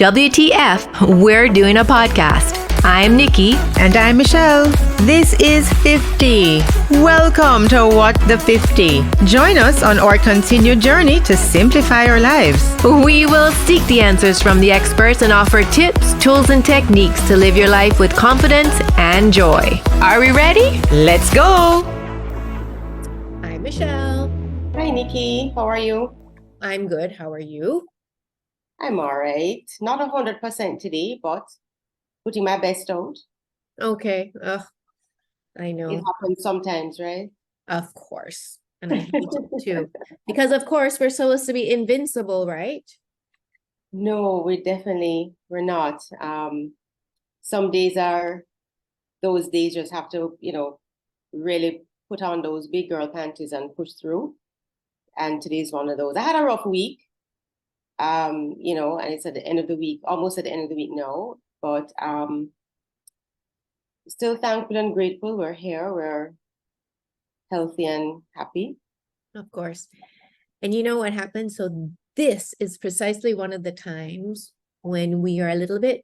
WTF, we're doing a podcast. I'm Nikki. And I'm Michelle. This is 50. Welcome to What the 50. Join us on our continued journey to simplify our lives. We will seek the answers from the experts and offer tips, tools, and techniques to live your life with confidence and joy. Are we ready? Let's go. I'm Michelle. Hi, Nikki. How are you? I'm good. How are you? I'm all right. Not 100% today, but putting my best out. Okay. I know. It happens sometimes, right? Of course. And I hate it too. Because, of course, we're supposed to be invincible, right? No, we're not. Some days are those days just have to, really put on those big girl panties and push through. And today's one of those. I had a rough week, and it's at the end of the week, almost at the end of the week now. But still thankful and grateful. We're here. We're healthy and happy. Of course. And you know what happened? So this is precisely one of the times when we are a little bit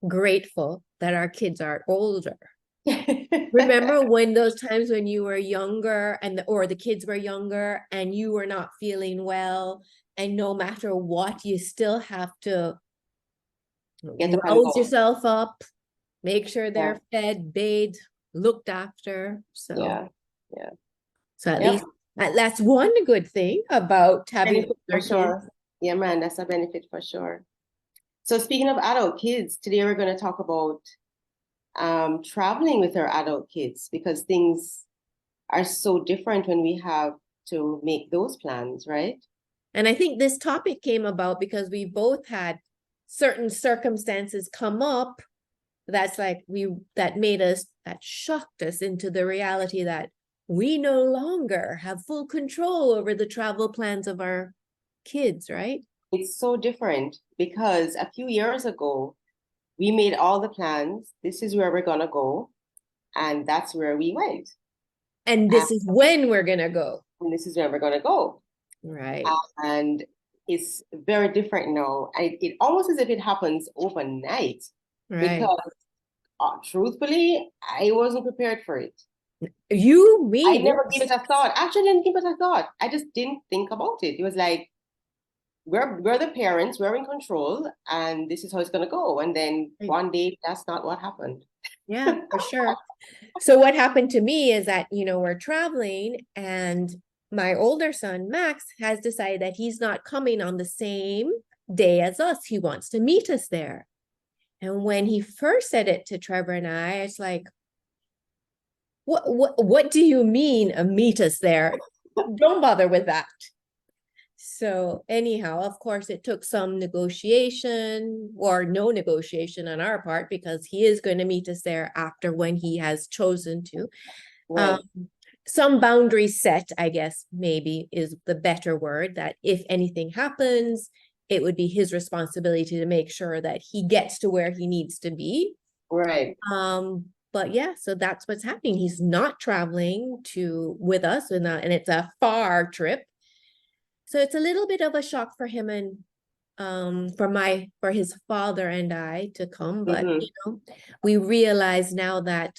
grateful that our kids are older. Remember when those times when you were younger or the kids were younger and you were not feeling well, and no matter what, you still have to rouse yourself up, make sure they're fed, bathed, looked after. So yeah. So at least that's one good thing about having for sure. Yeah, man, that's a benefit for sure. So speaking of adult kids, today we're going to talk about traveling with our adult kids, because things are so different when we have to make those plans, right? And I think this topic came about because we both had certain circumstances come up that shocked us into the reality that we no longer have full control over the travel plans of our kids, right? It's so different because a few years ago, we made all the plans. This is where we're going to go. And that's where we went. And this is when we're going to go. And this is where we're going to go. Right. And it's very different now. It almost as if it happens overnight. Right. Because truthfully, I wasn't prepared for it. I never gave it a thought. Actually, I didn't give it a thought. I just didn't think about it. It was like, we're the parents, we're in control, and this is how it's going to go. And then one day, that's not what happened. Yeah, for sure. So what happened to me is that, we're traveling, and my older son, Max, has decided that he's not coming on the same day as us. He wants to meet us there. And when he first said it to Trevor and I, it's like, what do you mean, meet us there? Don't bother with that. So anyhow, of course, it took some negotiation or no negotiation on our part, because he is going to meet us there after when he has chosen to. Right. Some boundaries set, I guess, maybe is the better word, that if anything happens, it would be his responsibility to make sure that he gets to where he needs to be. Right. But yeah, so that's what's happening. He's not traveling with us, and it's a far trip. So it's a little bit of a shock for him and for his father and I to come. But we realize now that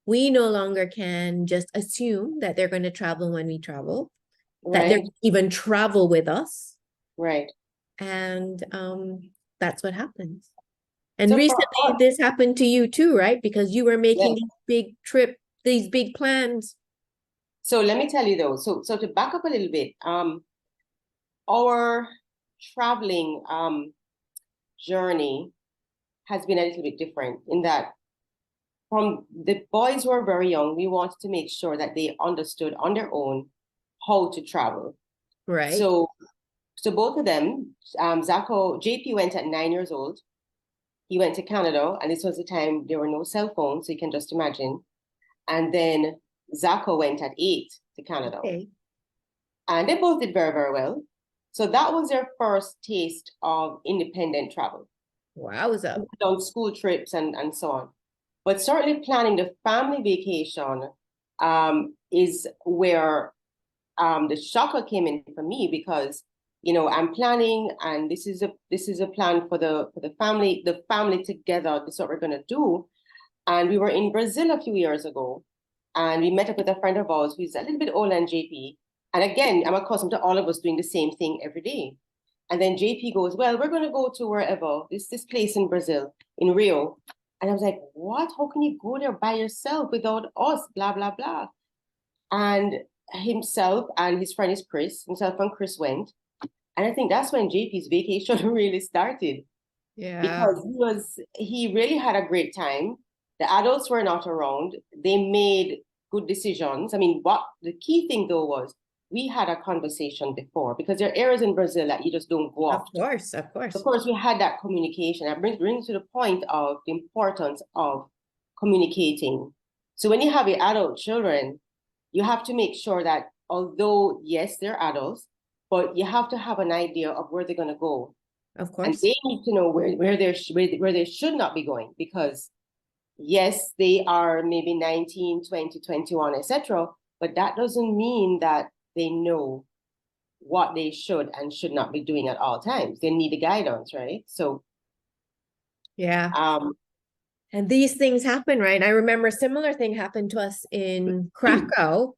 we no longer can just assume that they're going to travel when we travel, that they're even travel with us. Right. And that's what happens. And so recently this happened to you too, right? Because you were making these big plans. So let me tell you though, so to back up a little bit, our traveling journey has been a little bit different in that from the boys who were very young, we wanted to make sure that they understood on their own how to travel. Right. So both of them, JP went at 9 years old. He went to Canada, and this was the time there were no cell phones, so you can just imagine. And then Zacho went at 8 to Canada. Okay. And they both did very, very well. So that was their first taste of independent travel. Wowza. On school trips and so on. But certainly planning the family vacation is where the shocker came in for me, because I'm planning, and this is a plan for the family together. This is what we're gonna do. And we were in Brazil a few years ago, and we met up with a friend of ours who's a little bit older than JP. And again, I'm accustomed to all of us doing the same thing every day. And then JP goes, well, we're gonna go to wherever, this place in Brazil, in Rio. And I was like, what? How can you go there by yourself without us? Blah, blah, blah. And himself and his friend is Chris, himself and Chris went. And I think that's when JP's vacation really started. Yeah. Because he really had a great time. The adults were not around. They made good decisions. I mean, what the key thing though was we had a conversation before, because there are areas in Brazil that you just don't go Of off. course, of course. Of course, we had that communication. That brings to the point of the importance of communicating. So when you have your adult children, you have to make sure that although, yes, they're adults, but you have to have an idea of where they're going to go. Of And course. they need to know where they should not be going, because yes, they are maybe 19, 20, 21, etc. But that doesn't mean that they know what they should and should not be doing at all times. They need the guidance, right? So Yeah. And these things happen, right? I remember a similar thing happened to us in Krakow.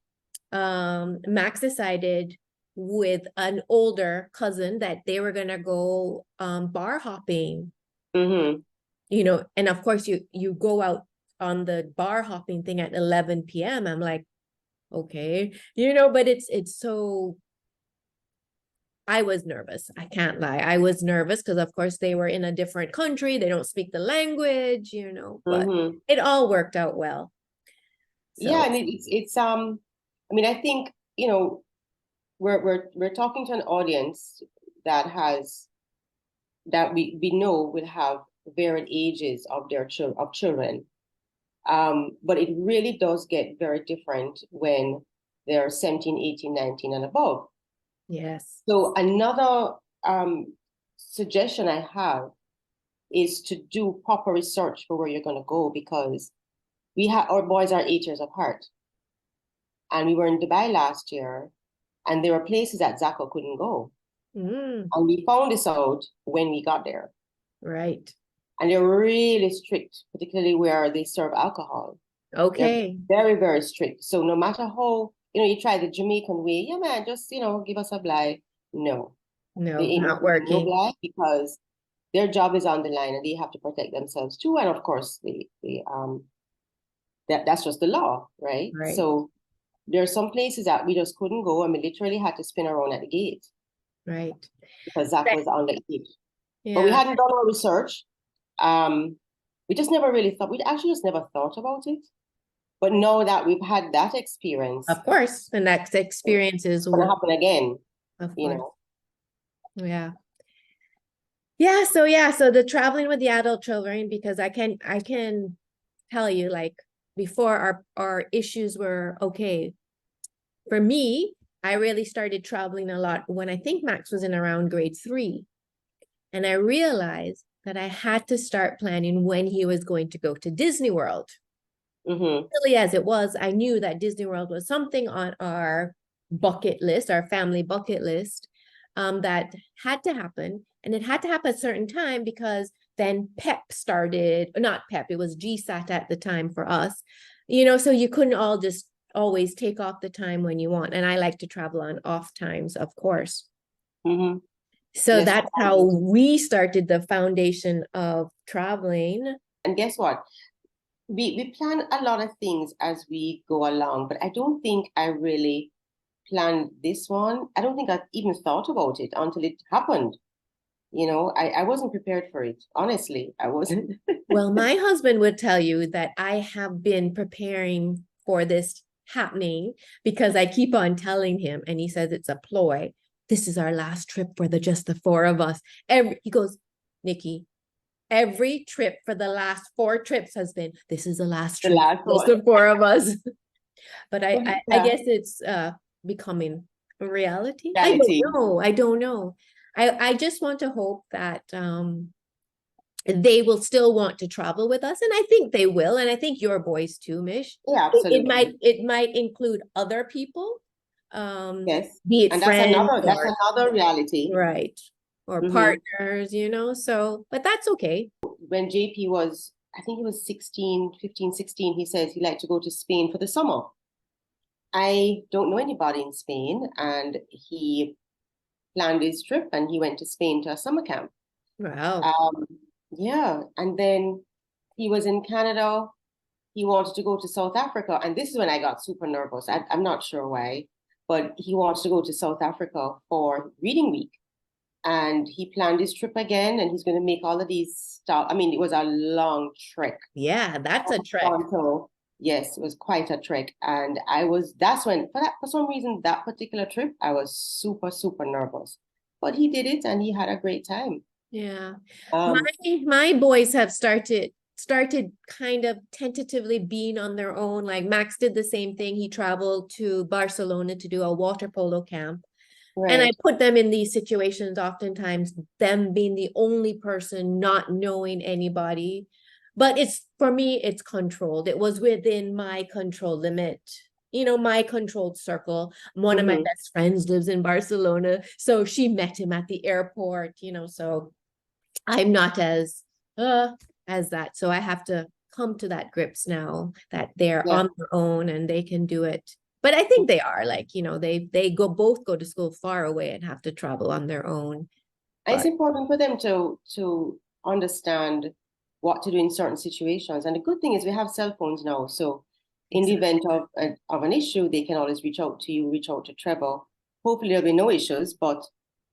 Max decided with an older cousin that they were gonna go bar hopping. mhm. And of course you go out on the bar hopping thing at 11 p.m. I'm like, okay, but it's so. I was nervous. I can't lie. I was nervous because, of course, they were in a different country. They don't speak the language, but it all worked out well. So. Yeah, and it's I mean, I think, we're talking to an audience that we know will have varied ages of their children. But it really does get very different when they're 17, 18, 19 and above. Yes. So another suggestion I have is to do proper research for where you're going to go, because our boys are 8 years apart. And we were in Dubai last year, and there were places that Zako couldn't go. Mm. And we found this out when we got there. Right. And they're really strict, particularly where they serve alcohol. Okay. They're very, very strict. So no matter how, you try the Jamaican way, yeah, man, just, give us a blind. No, No, they ain't not no working. blind, because their job is on the line and they have to protect themselves too. And of course, that's just the law, right? Right. So there are some places that we just couldn't go, and we literally had to spin around at the gate. Right. Because Zach was on the gate. Yeah. But we hadn't done our research. We just never really thought, we actually just never thought about it. But now that we've had that experience, Of course, the next experience is gonna happen again. Of you course. know. Yeah. So the traveling with the adult children, because I can tell you, like, before our issues were okay. For me, I really started traveling a lot when I think Max was in around grade 3. And I realized that I had to start planning when he was going to go to Disney World. Silly as it was, I knew that Disney World was something on our bucket list, our family bucket list, that had to happen. And it had to happen at a certain time, because then PEP started, not PEP, it was GSAT at the time for us, so you couldn't all just always take off the time when you want. And I like to travel on off times, of course. So Yes, that's how we started the foundation of traveling. And guess what? We plan a lot of things as we go along, but I don't think I really planned this one. I don't think I even thought about it until it happened. I wasn't prepared for it. Honestly, I wasn't. Well, my husband would tell you that I have been preparing for this happening, because I keep on telling him, and he says it's a ploy. This is our last trip for just the 4 of us. He goes, Niki, every trip for the last 4 trips has been, this is the last trip, just the 4 of us. But I guess it's becoming a reality. I don't know. I just want to hope that they will still want to travel with us, and I think they will, and I think your boys too, Mish. Yeah, absolutely. It might include other people, Yes. be it And friends that's or another reality. right, or Mhm. partners, so, but that's okay. When JP was, I think he was 16, 15, 16, he says he liked to go to Spain for the summer. I don't know anybody in Spain, and he planned his trip and he went to Spain to a summer camp. Wow. Um, yeah, and then he was in Canada. He wanted to go to South Africa, and this is when I got super nervous. I'm not sure why, but he wants to go to South Africa for reading week, and he planned his trip again, and he's going to make all of these stuff. I mean, it was a long trek. Yeah, that's a trek. Toronto, yes, it was quite a trek, and that's when for some reason that particular trip I was super super nervous, but he did it and he had a great time. Yeah. My Um, my boys have started kind of tentatively being on their own. Like Max did the same thing. He traveled to Barcelona to do a water polo camp. And I right. put them in these situations, oftentimes them being the only person, not knowing anybody. But it's for me, it's controlled. It was within my control limit, my controlled circle. One of my Mm-hmm. best friends lives in Barcelona. So she met him at the airport, so I'm not as that. So I have to come to that grips now that they're Yeah. on their own and they can do it. But I think they are like, they both go to school far away and have to travel on their own. It's But important for them to understand what to do in certain situations. And the good thing is we have cell phones now, so in the exactly. event of an issue, they can always reach out to you, reach out to Trevor. Hopefully there'll be no issues, but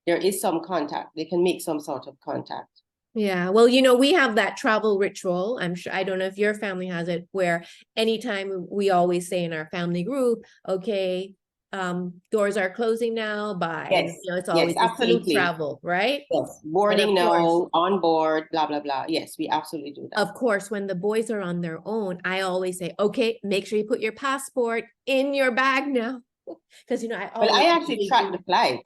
there is some contact. They can make some sort of contact. Yeah. Well, we have that travel ritual. I'm sure, I don't know if your family has it, where anytime we always say in our family group, okay, doors are closing now, bye. And Yes, it's yes, always a safe absolutely. travel, right? Yes, And of boarding course, now, on board, blah, blah, blah. Yes, we absolutely do that. when the boys are on their own, I always say, okay, make sure you put your passport in your bag now. Because, I Well, always I actually really track do. the flight.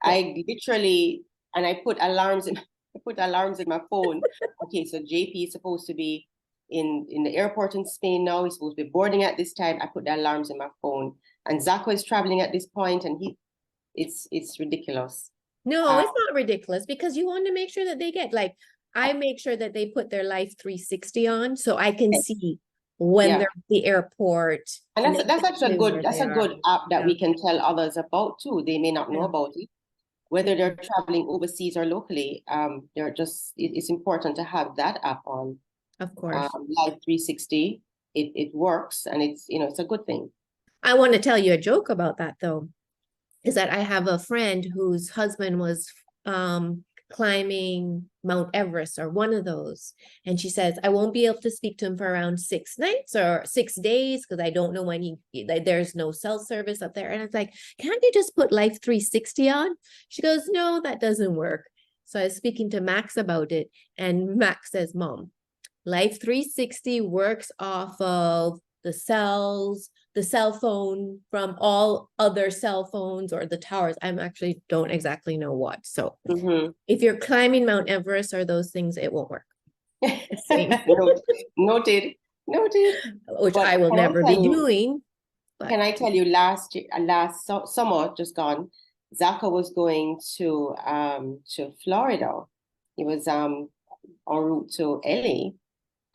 Yeah. I literally, and I put alarms in, I put alarms in my phone. Okay, so JP is supposed to be in the airport in Spain now. He's supposed to be boarding at this time. I put the alarms in my phone. And Zacho is traveling at this point, and it's ridiculous. No, Uh, it's not ridiculous because you want to make sure that they get like, I make sure that they put their Life 360 on so I can see when yeah, they're at the airport and and that's actually a exactly good where that's they a are. good app that Yeah. we can tell others about too. They may not know Yeah. about it, whether Yeah. they're traveling overseas or locally. It's important to have that app on. Of course. Live 360. It works, and it's a good thing. I want to tell you a joke about that though. Is that I have a friend whose husband was climbing Mount Everest or one of those. And she says, I won't be able to speak to him for around 6 nights or 6 days because I don't know when there's no cell service up there. And it's like, can't you just put Life 360 on? She goes, no, that doesn't work. So I was speaking to Max about it, and Max says, Mom, Life 360 works off of the cell phone from all other cell phones or the towers. I'm actually don't exactly know what. So Mm-hmm. if you're climbing Mount Everest or those things, it won't work. Noted, noted. Which But I will never be doing. But can I tell you, summer just gone, Zaka was going to Florida. He was en route to LA.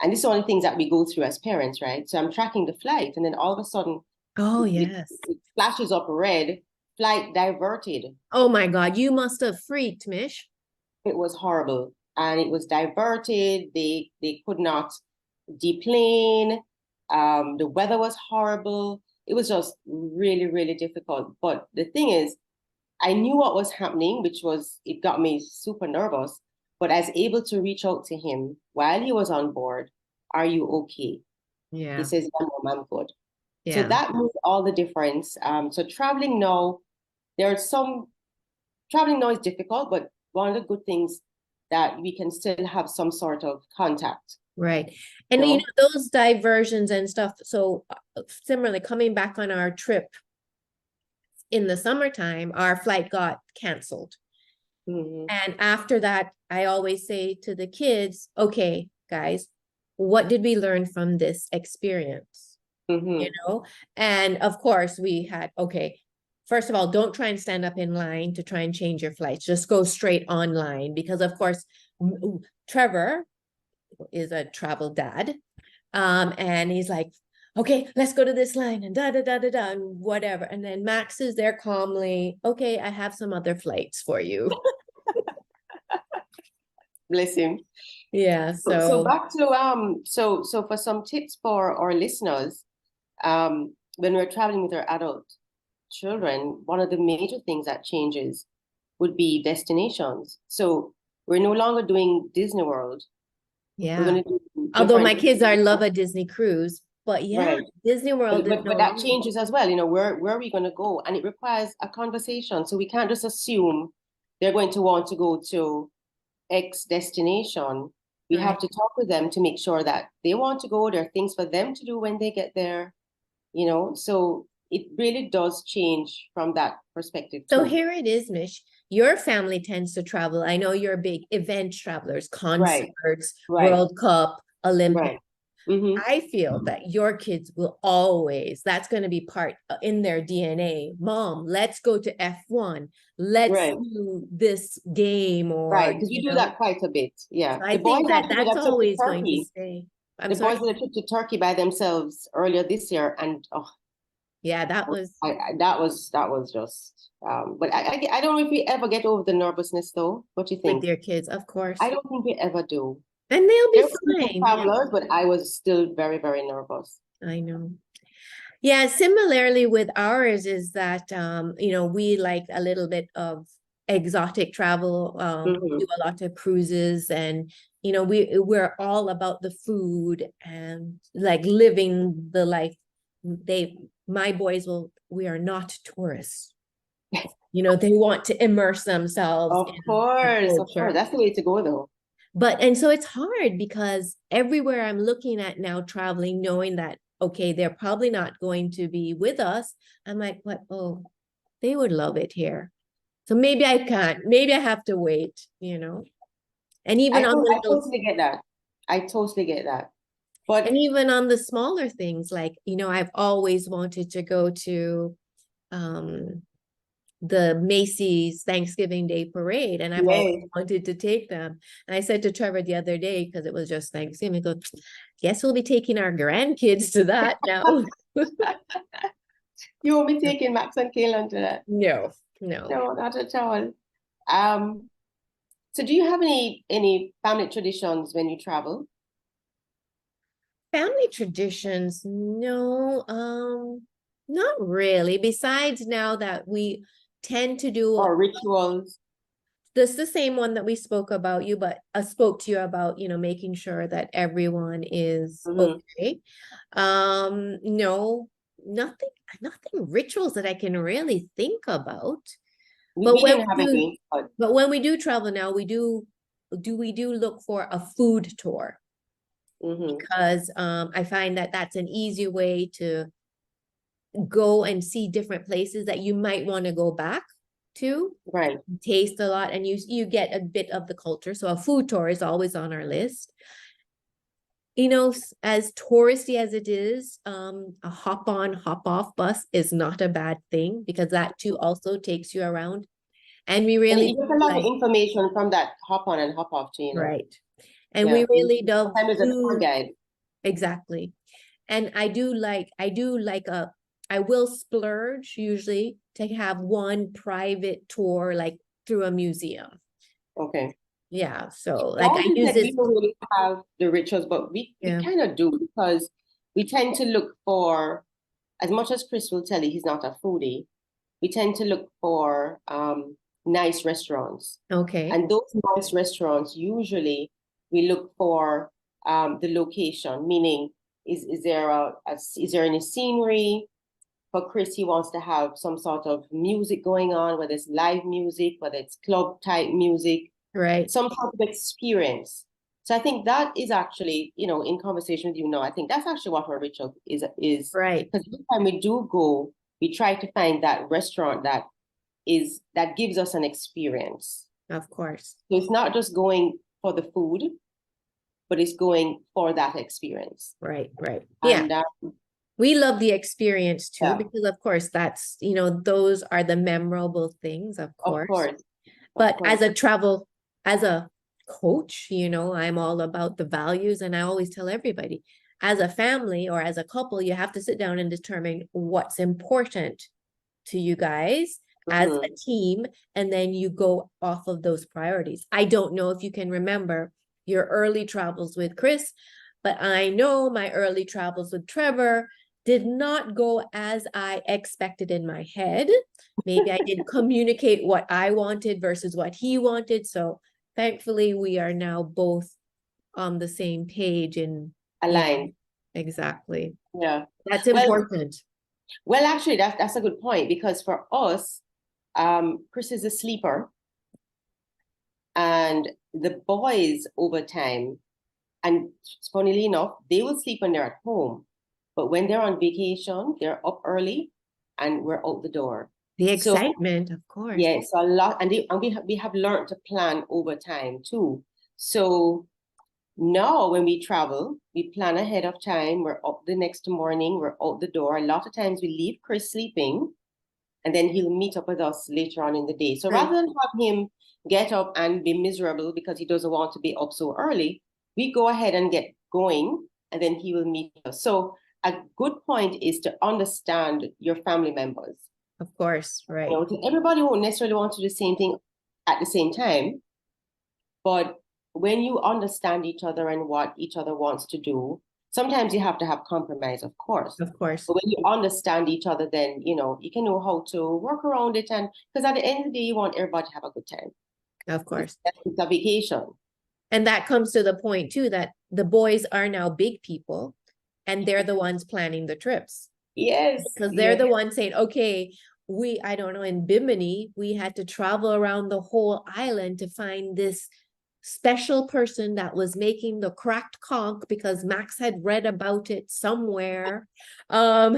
And this is one of the things that we go through as parents, right? So I'm tracking the flight, and then all of a sudden oh it, yes. it flashes up red, flight diverted. Oh my God, you must have freaked, Mish. It was horrible. And it was diverted. They could not deplane. The weather was horrible. It was just really, really difficult. But the thing is, I knew what was happening, it got me super nervous. But I was able to reach out to him while he was on board. Are you okay? He Yeah. says, yeah, Mom, I'm good. So Yeah. that made all the difference. So traveling now is difficult, but one of the good things that we can still have some sort of contact. Right. And You know? those diversions and stuff. So similarly, coming back on our trip in the summertime, our flight got canceled. Mm-hmm. And after that, I always say to the kids, okay, guys, what did we learn from this experience? Mm-hmm. And of course we had, okay, first of all, don't try and stand up in line to try and change your flights. Just go straight online because, of course, Trevor is a travel dad. And he's like, okay, let's go to this line and da da da da da and whatever. And then Max is there calmly. Okay, I have some other flights for you. Bless him. Yeah. So back to so for some tips for our listeners, when we're traveling with our adult children, one of the major things that changes would be destinations. So we're no longer doing Disney World. Yeah. We're going to do Although my different- kids love a Disney cruise, but yeah, Right. Disney World is But no that longer. changes as well. You know, where are we going to go? And it requires a conversation. So we can't just assume they're going to want to go to X destination. We have Right. to talk with them to make sure that they want to go. There are things for them to do when they get there, you know. So it really does change from that perspective So too. here it is, Mish. Your family tends to travel. I know you're big event travelers, Right. concerts, Right. World Cup, Olympics. Right. Mhm. I feel that your kids will always, that's going to be part in their DNA. Mom, let's go to F1. Let's Right. do this game or, Right. Because we you do know. that quite a bit. Yeah. So I The boys think that actually did that's a trip to always going to Turkey. stay. I'm The sorry. boys did a trip to Turkey by themselves earlier this year, and Yeah, that was, that was just. But I don't know if we ever get over the nervousness though. What do you with think? their kids, of course. I don't think we ever do. And they'll be There were fine. travelers, but I was still very, very nervous. I know. Yeah, similarly with ours is that you know, we like a little bit of exotic travel. We do a lot of cruises and you know, we're all about the food and like living the life. My boys we are not tourists. You know, they want to immerse themselves Of in the course, culture. that's the way to go though. But and so it's hard because everywhere I'm looking at now traveling, knowing that, okay, they're probably not going to be with us. I'm like, what? Oh, they would love it here. So maybe I can't, maybe I have to wait, you know. And even on the I totally get that. I totally get that. But and even on the smaller things, like, you know, I've always wanted to go to the Macy's Thanksgiving Day parade, and I've always wanted to take them. And I said to Trevor the other day, because it was just Thanksgiving, I go, guess we'll be taking our grandkids to that now. You won't be taking Max and Kaylin to that? No, No, not at all. So do you have any family traditions when you travel? Family traditions, no, not really. Besides now that we tend to do Or rituals? this the same one that we spoke about you, but I spoke to you about, you know, making sure that everyone is okay. No, nothing rituals that I can really think about. We didn't have any. But when we do travel now, we do look for a food tour. Because I find that that's an easy way to go and see different places that you might want to go back to, right? Taste a lot, and you get a bit of the culture. So a food tour is always on our list. You know, as touristy as it is, a hop on, hop off bus is not a bad thing because that too also takes you around. And we really you get a lot of information from that hop on and hop off too, you know? Right. And we really do. Sometimes there's a tour guide. Exactly. And I will splurge usually to have one private tour, like through a museum. Okay. Yeah. So like I use this. We don't really have the rituals, but we kind of do because we tend to look for, as much as Chris will tell you he's not a foodie, we tend to look for nice restaurants. Okay. And those nice restaurants, usually we look for the location, meaning is there any scenery? For Chris, he wants to have some sort of music going on, whether it's live music, whether it's club type music, right? Some sort of experience. So I think that is actually, you know, in conversation with you now, I think that's actually what our ritual is right. Because every time we do go, we try to find that restaurant that gives us an experience. Of course. So it's not just going for the food, but it's going for that experience. Right. And, We love the experience too, Yeah, because of course that's, those are the memorable things, of of course. course, of But course. as a coach, I'm all about the values, and I always tell everybody, as a family or as a couple, you have to sit down and determine what's important to you guys as a Mhm. team, and then you go off of those priorities. I don't know if you can remember your early travels with Chris, but I know my early travels with Trevor did not go as I expected in my head. Maybe I didn't communicate what I wanted versus what he wanted. So thankfully, we are now both on the same page and, Aligned. exactly. Yeah. That's Well, important. well, actually, that's a good point because for us, Chris is a sleeper, and the boys over time, and funnily enough, they will sleep when they're at home, but when they're on vacation, they're up early, and we're out the door. The So excitement, of course. yeah, it's a lot, and we have learned to plan over time too. So now when we travel, we plan ahead of time. We're up the next morning, we're out the door. A lot of times we leave Chris sleeping, and then he'll meet up with us later on in the day. So Right. rather than have him get up and be miserable because he doesn't want to be up so early, we go ahead and get going, and then he will meet us. So a good point is to understand your family members. Of course, right. Everybody won't necessarily want to do the same thing at the same time, but when you understand each other and what each other wants to do, sometimes you have to have compromise, of course. Of course. But when you understand each other, then you can know how to work around it. And because at the end of the day, you want everybody to have a good time. Of course. It's a vacation. And that comes to the point too that the boys are now big people and they're the ones planning the trips. Yes. Because they're the ones saying, okay, I don't know, in Bimini, we had to travel around the whole island to find this special person that was making the cracked conch because Max had read about it somewhere. Um,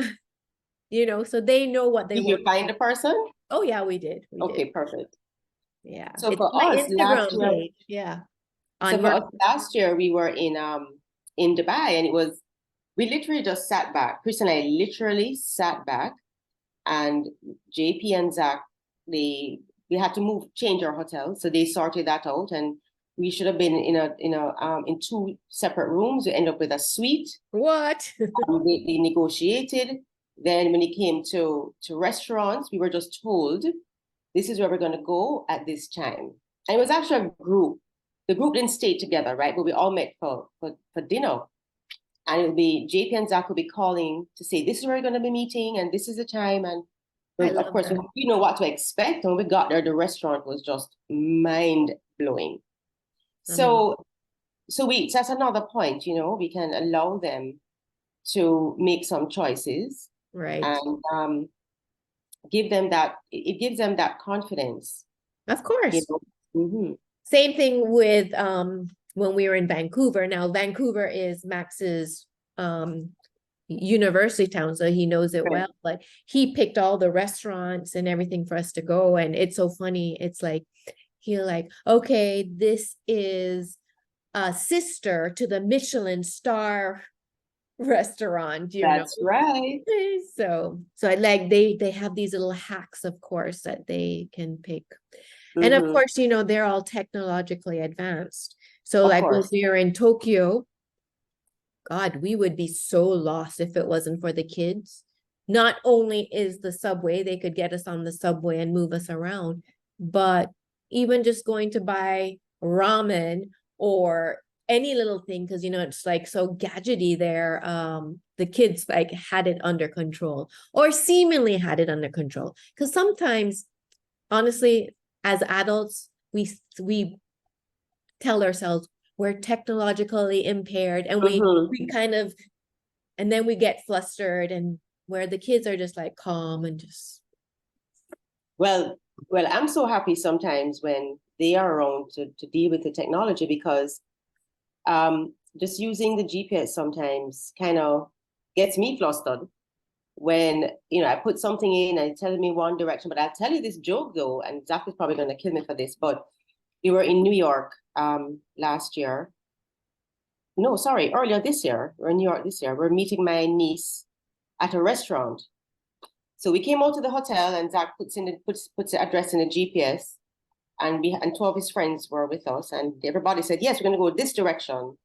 so they know what they Did you want. find the person? Oh yeah, we did. Okay, perfect. Yeah. So It's for my us last Instagram year, page. Yeah. so for us last year, we were in Dubai, and we literally just sat back. Chris and I literally sat back, and JP and Zach, we had to change our hotel, so they sorted that out, and we should have been in two separate rooms. We end up with a suite. What? They negotiated. Then when it came to restaurants, we were just told this is where we're going to go at this time. And it was actually a group. The group didn't stay together, right? But we all met for dinner. And it'll be JP and Zach will be calling to say, this is where we're going to be meeting, and this is the time. And I of love course, that. we know what to expect. And when we got there, the restaurant was just mind blowing. Amazing. So that's another point, we can allow them to make some choices Right. and it gives them that confidence, Of you course. know. Mm-hmm. Same thing with when we were in Vancouver. Now, Vancouver is Max's university town, so he knows it Right. well, but he picked all the restaurants and everything for us to go. And it's so funny. It's like, he'll like, okay, this is a sister to the Michelin star restaurant, That's right. So I like they have these little hacks, of course, that they can pick. And of Mm-hmm. course, they're all technologically advanced. So Of like when course. we were in Tokyo, God, we would be so lost if it wasn't for the kids. Not only is the subway, they could get us on the subway and move us around, but even just going to buy ramen or any little thing, because it's like so gadgety there. The kids like had it under control or seemingly had it under control. Because sometimes, honestly, as adults, we tell ourselves we're technologically impaired and Mm-hmm. we kind of, and then we get flustered, and where the kids are just like calm and just. Well, I'm so happy sometimes when they are around to deal with the technology because just using the GPS sometimes kind of gets me flustered when I put something in and it's telling me one direction. But I'll tell you this joke though, and Zach is probably going to kill me for this, but we were in New York last year. No, sorry, earlier this year. We're in New York this year. We're meeting my niece at a restaurant. So we came out to the hotel, and Zach puts the address in the GPS, and two of his friends were with us, and everybody said, yes, we're going to go this direction.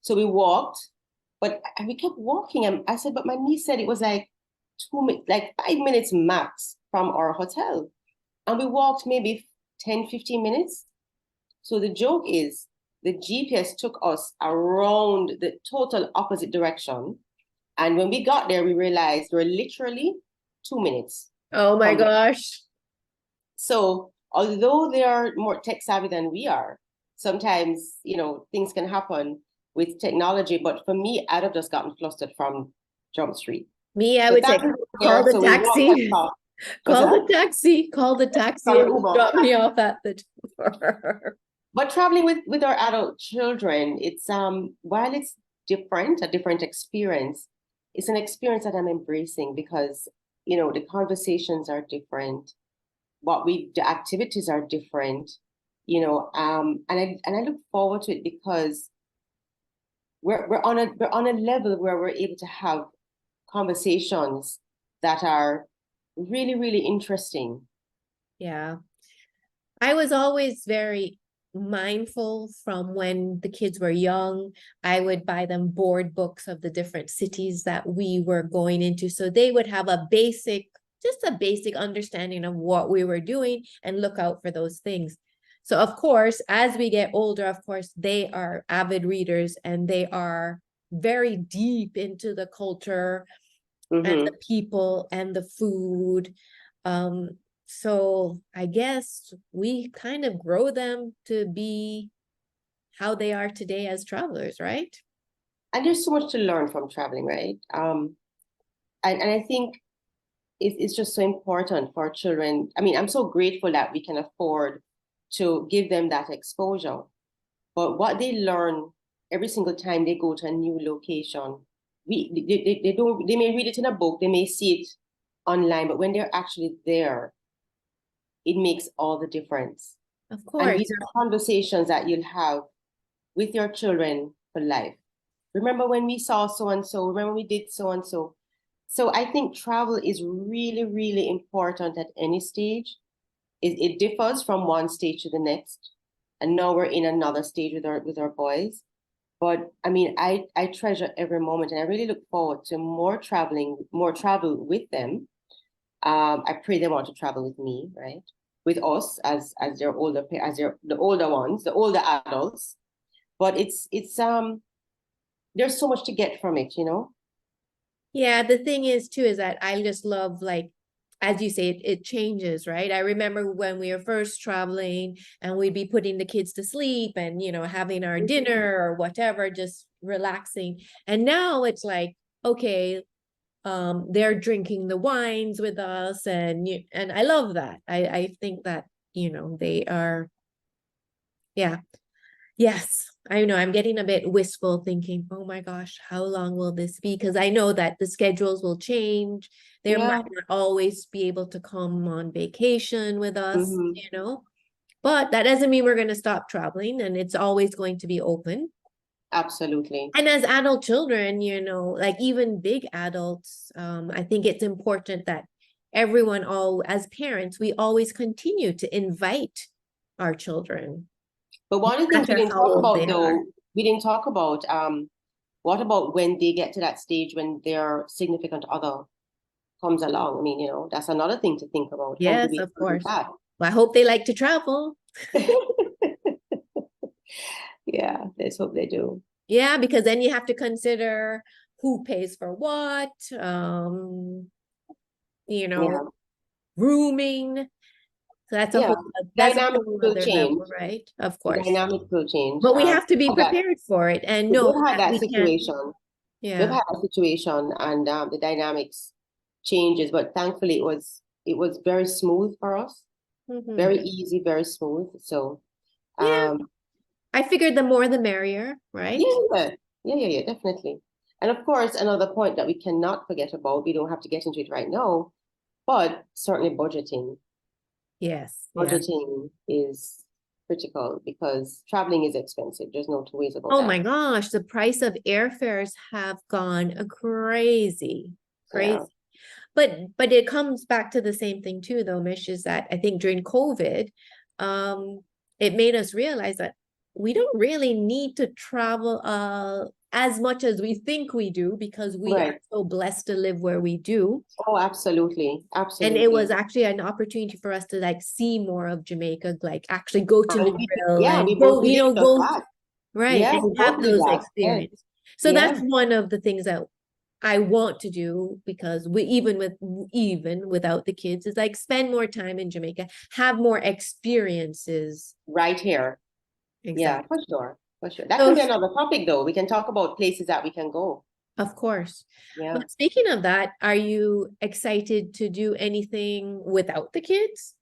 So we walked, but we kept walking, and I said, but my niece said it was like 5 minutes max from our hotel, and we walked maybe 10-15 minutes. So the joke is the GPS took us around the total opposite direction, and when we got there, we realized we're literally 2 minutes. Oh my gosh. So although they are more tech savvy than we are, sometimes, things can happen with technology. But for me, I'd have just gotten flustered from Jump Street. Me, I would say, call the taxi. Call the taxi and drop me off at the door. But traveling with our adult children, it's while it's a different experience, it's an experience that I'm embracing because, the conversations are different. The activities are different, and I look forward to it because we're on a level where we're able to have conversations that are really, really interesting. Yeah. I was always very mindful from when the kids were young. I would buy them board books of the different cities that we were going into. So they would have just a basic understanding of what we were doing and look out for those things. So of course, as we get older, of course, they are avid readers and they are very deep into the culture and the people and the food. So I guess we kind of grow them to be how they are today as travelers, right? And there's so much to learn from traveling, right? And I think it's just so important for children. I mean, I'm so grateful that we can afford to give them that exposure. But what they learn every single time they go to a new location, they may read it in a book, they may see it online, but when they're actually there, it makes all the difference. Of course. And these are conversations that you'll have with your children for life. Remember when we saw so-and-so? Remember we did so-and-so? So I think travel is really, really important at any stage. It differs from one stage to the next. And now we're in another stage with our boys. But I mean, I treasure every moment, and I really look forward to more travel with them. I pray they want to travel with me, right? With us as the older ones, the older adults. But it's there's so much to get from it, Yeah, the thing is too is that I just love, like, as you say, it changes, right? I remember when we were first traveling and we'd be putting the kids to sleep and, having our dinner or whatever, just relaxing. And now it's like, okay, they're drinking the wines with us, and I love that. I think that, they are, yeah. Yes, I know. I'm getting a bit wistful thinking, oh my gosh, how long will this be? Because I know that the schedules will change. They might not always be able to come on vacation with us, but that doesn't mean we're going to stop traveling, and it's always going to be open. Absolutely. And as adult children, like even big adults, I think it's important that everyone, as parents, we always continue to invite our children. But one of the things we didn't talk about, what about when they get to that stage when their significant other comes along? I mean, that's another thing to think about. Yes, of course. Well, I hope they like to travel. Yeah, let's hope they do. Yeah, because then you have to consider who pays for what, rooming. So that's a whole other level, right? Of course. The dynamic will change. But we have to be prepared for it and know we've had that situation. Yeah. We've had a situation and the dynamics changes, but thankfully it was very smooth for us. Very easy, very smooth. So I figured the more the merrier, right? Yeah, definitely. And of course, another point that we cannot forget about, we don't have to get into it right now, but certainly budgeting. Yes. Budgeting is critical because traveling is expensive. There's no two ways about that. Oh my gosh, the price of airfares have gone crazy. crazy. Yeah. But it comes back to the same thing too, though, Mish, is that I think during COVID, it made us realize that we don't really need to travel as much as we think we do, because we are Right. so blessed to live where we do. Oh, absolutely. And it was Absolutely. actually an opportunity for us to like see more of Jamaica, like actually go to And Negril yeah, and we go, did just go that. right Yeah, and we have both did those that. Yes. experiences. So Yeah. that's one of the things that I want to do, because we even without the kids, is like spend more time in Jamaica, have more experiences. Right here. Yeah, Exactly. for sure. For sure. That So can be another topic though. We can talk about places that we can go. of course. Yeah. But speaking of that, are you excited to do anything without the kids?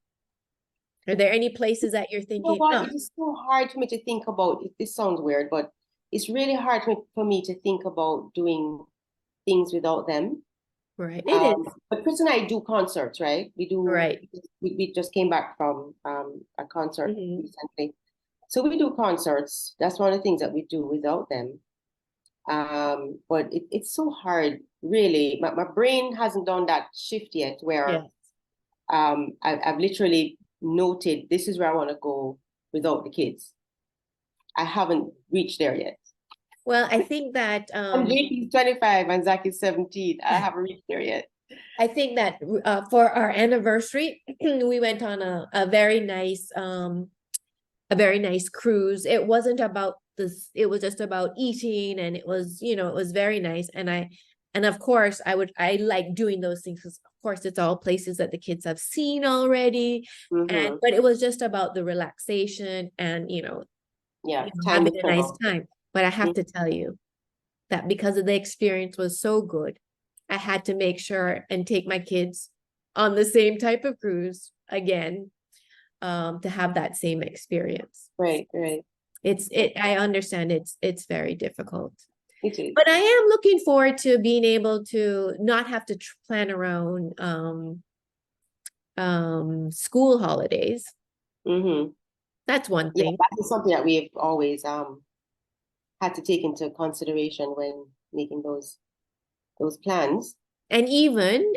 Are there any places that you're You know thinking, what? oh, It is so hard for me to think about. This sounds weird, but it's really hard for me to think about doing things without them. right, it is. But Chris and I do concerts, right? Right. We just came back from a concert Mhm. recently. So we do concerts. That's one of the things that we do without them. But it's so hard, really. My brain hasn't done that shift yet where Yeah. I've literally noted this is where I want to go without the kids. I haven't reached there yet. Well, I think that And JP's 25 and Zach is 17. I haven't reached there yet. I think that for our anniversary, we went on a very nice cruise. It wasn't about this, it was just about eating, and it was, it was very nice. And of course I like doing those things, because of course it's all places that the kids have seen already. Mm-hmm. But it was just about the relaxation and, Yeah, time having with a nice travel. time. But I have Mhm. to tell you that because of the experience was so good, I had to make sure and take my kids on the same type of cruise again, to have that same experience. Right, right. I understand it's very difficult. It is. But I am looking forward to being able to not have to plan around school holidays. Mm-hmm. That's one Yeah, thing. that is something that we've always had to take into consideration when making those plans. And even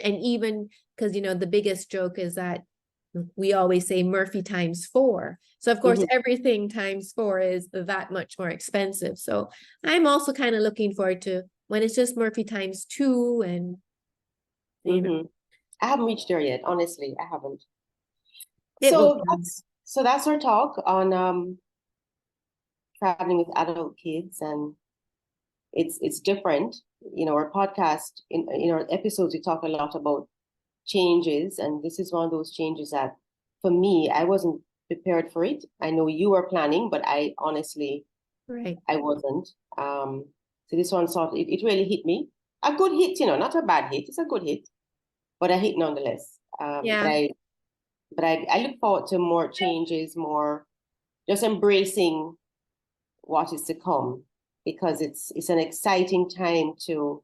because the biggest joke is that we always say Murphy times 4. So of course Mhm. everything times 4 is that much more expensive. So I'm also kind of looking forward to when it's just Murphy times 2, and Mm-hmm. I haven't reached there yet, honestly. I haven't. it will So come. that's our talk on traveling with adult kids, and it's different. Our podcast in our episodes we talk a lot about changes, and this is one of those changes that for me I wasn't prepared for it. I know you were planning, but I honestly Right. I wasn't. So this one it really hit me. A good hit, not a bad hit. It's a good hit, but a hit nonetheless. But Yeah. I look forward to more changes, more just embracing what is to come, because it's an exciting time to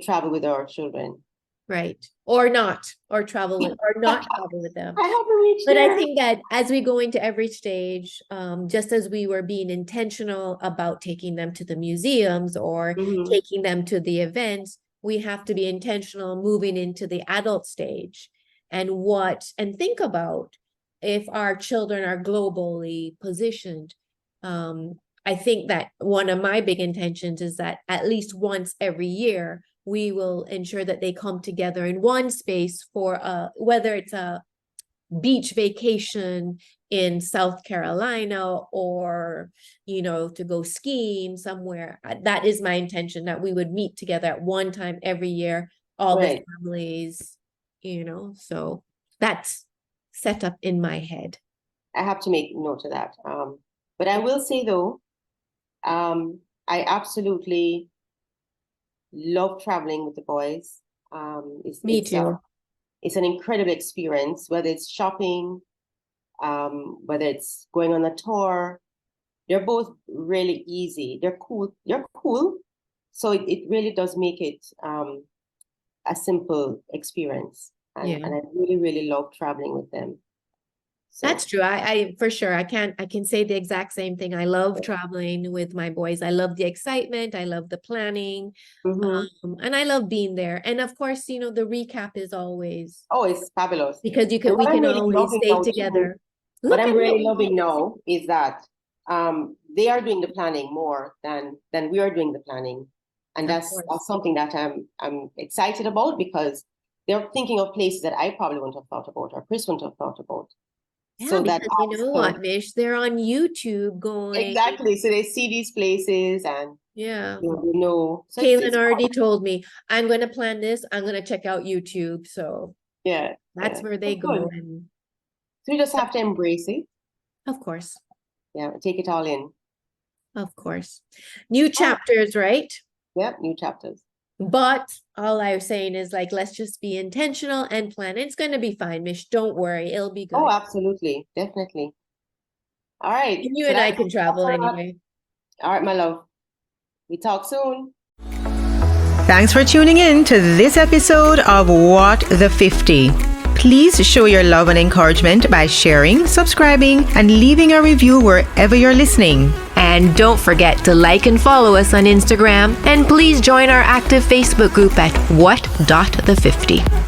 travel with our children. Right. Or not, or not travel with them. I haven't reached But I there. think that as we go into every stage, just as we were being intentional about taking them to the museums or Mhm. taking them to the events, we have to be intentional moving into the adult stage, and think about if our children are globally positioned. I think that one of my big intentions is that at least once every year, we will ensure that they come together in one space for whether it's a beach vacation in South Carolina, or to go skiing somewhere. That is my intention, that we would meet together at one time every year, all the Right. families, so that's set up in my head. I have to make note of that. But I will say though, I absolutely love traveling with the boys. Me too. It's an incredible experience, whether it's shopping, whether it's going on a tour. They're both really easy. They're cool. They're cool. So it really does make it a simple experience. And Yeah. I really, really love traveling with them. So, That's true. I for sure I can say the exact same thing. I love traveling with my boys. I love the excitement. I love the planning. mhm. And I love being there. And of course, the recap is always Oh, it's fabulous. because And we what I'm can really always loving stay now too, together. what Look I'm at really what we loving did. now is that they are doing the planning more than we are doing the planning. And Of that's course. something that I'm excited about because they're thinking of places that I probably wouldn't have thought about or Chris wouldn't have thought about. Yeah, So that because you know also what, Mish, they're on YouTube going, exactly. So they see these places and yeah. they know. So Kaylin it's already told me, I'm going to plan this. I'm going to check out YouTube. So yeah, that's yeah. where they That's go. good. And So we just have to embrace it. of course, Yeah, take it all in. of course. New Oh, chapters, right? yeah, new chapters. But all I was saying is like, let's just be intentional and plan. It's going to be fine, Mish. Don't worry. It'll be Oh, good. absolutely. Definitely. All right. And you So and I that's can travel a wrap. anyway. All right, my love. We talk soon. Thanks for tuning in to this episode of What the 50. Please show your love and encouragement by sharing, subscribing, and leaving a review wherever you're listening. And don't forget to like and follow us on Instagram. And please join our active Facebook group at what.the50.